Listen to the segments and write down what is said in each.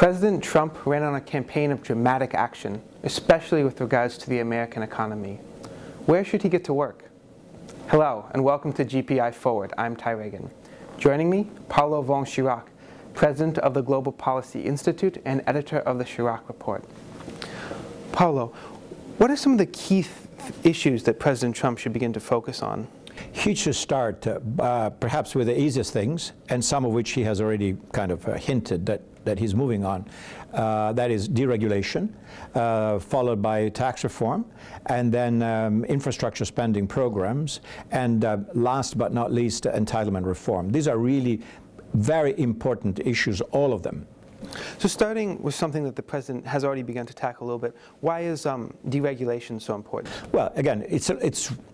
President Trump ran on a campaign of dramatic action, especially with regards to the American economy. Where should he get to work? Hello, and welcome to GPI Forward. I'm Ty Reagan. Joining me, Paolo von Schirach, President of the Global Policy Institute and editor of the Schirach Report. Paolo, what are some of the key issues that President Trump should begin to focus on? He should start perhaps with the easiest things, and some of which he has already kind of hinted that he's moving on. That is deregulation, followed by tax reform, and then infrastructure spending programs, and last but not least, entitlement reform. These are really very important issues, all of them. So starting with something that the President has already begun to tackle a little bit, why is deregulation so important? Well, again, it's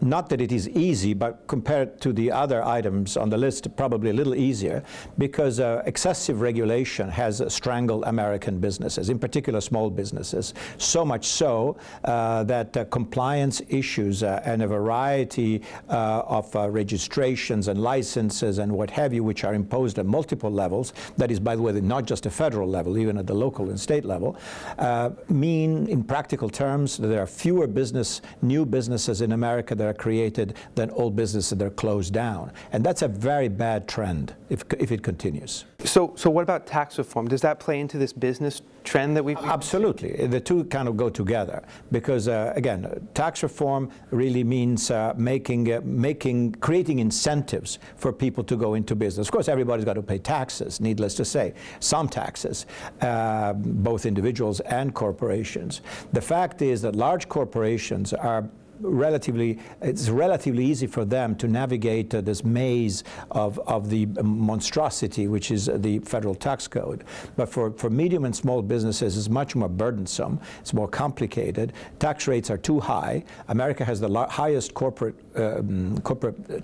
not that it is easy, but compared to the other items on the list, probably a little easier, because excessive regulation has strangled American businesses, in particular small businesses, so much so that compliance issues and a variety of registrations and licenses and what have you, which are imposed at multiple levels, that is, by the way, not just a federal level, even at the local and state level, mean in practical terms that there are fewer new businesses in America that are created than old businesses that are closed down. And that's a very bad trend if it continues. So what about tax reform? Does that play into this business trend that we've... Absolutely. The two kind of go together because, again, tax reform really means creating incentives for people to go into business. Of course, everybody's got to pay taxes, needless to say, some taxes, both individuals and corporations. The fact is that large corporations are it's relatively easy for them to navigate this maze of the monstrosity which is the federal tax code. But for medium and small businesses, it's much more burdensome. It's more complicated. Tax rates are too high. America has the highest corporate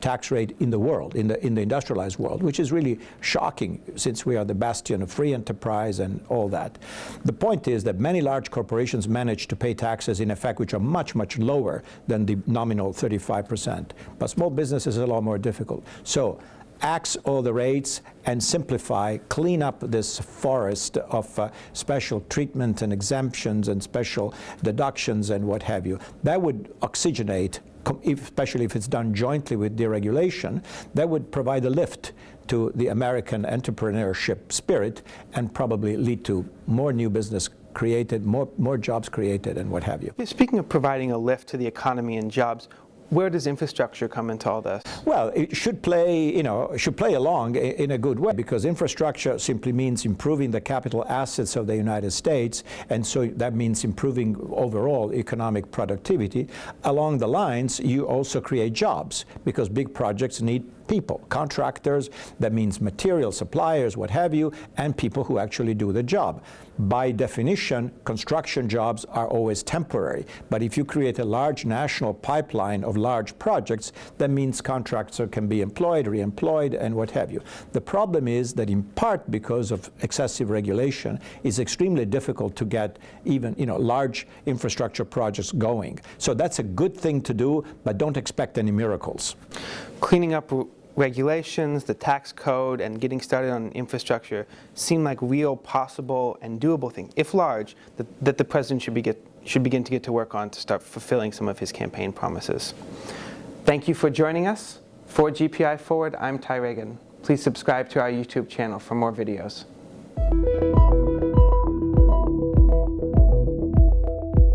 tax rate in the world, in the industrialized world, which is really shocking since we are the bastion of free enterprise and all that. The point is that many large corporations manage to pay taxes in effect which are much, much lower than the nominal 35%. But small businesses are a lot more difficult. So axe all the rates and simplify, clean up this forest of special treatment and exemptions and special deductions and what have you. That would oxygenate, especially if it's done jointly with deregulation, that would provide a lift to the American entrepreneurship spirit and probably lead to more new business created, more jobs created, and what have you. Speaking of providing a lift to the economy and jobs, where does infrastructure come into all this? Well, it should play along in a good way, because infrastructure simply means improving the capital assets of the United States, and so that means improving overall economic productivity. Along the lines, you also create jobs, because big projects need people, contractors, that means material suppliers, what have you, and people who actually do the job. By definition, construction jobs are always temporary, but if you create a large national pipeline of large projects, that means contractors can be employed, re-employed, and what have you. The problem is that in part because of excessive regulation, it's extremely difficult to get even large infrastructure projects going. So that's a good thing to do, but don't expect any miracles. Cleaning up regulations, the tax code, and getting started on infrastructure seem like real, possible, and doable things, if large, that the President should begin to get to work on to start fulfilling some of his campaign promises. Thank you for joining us. For GPI Forward, I'm Ty Reagan. Please subscribe to our YouTube channel for more videos.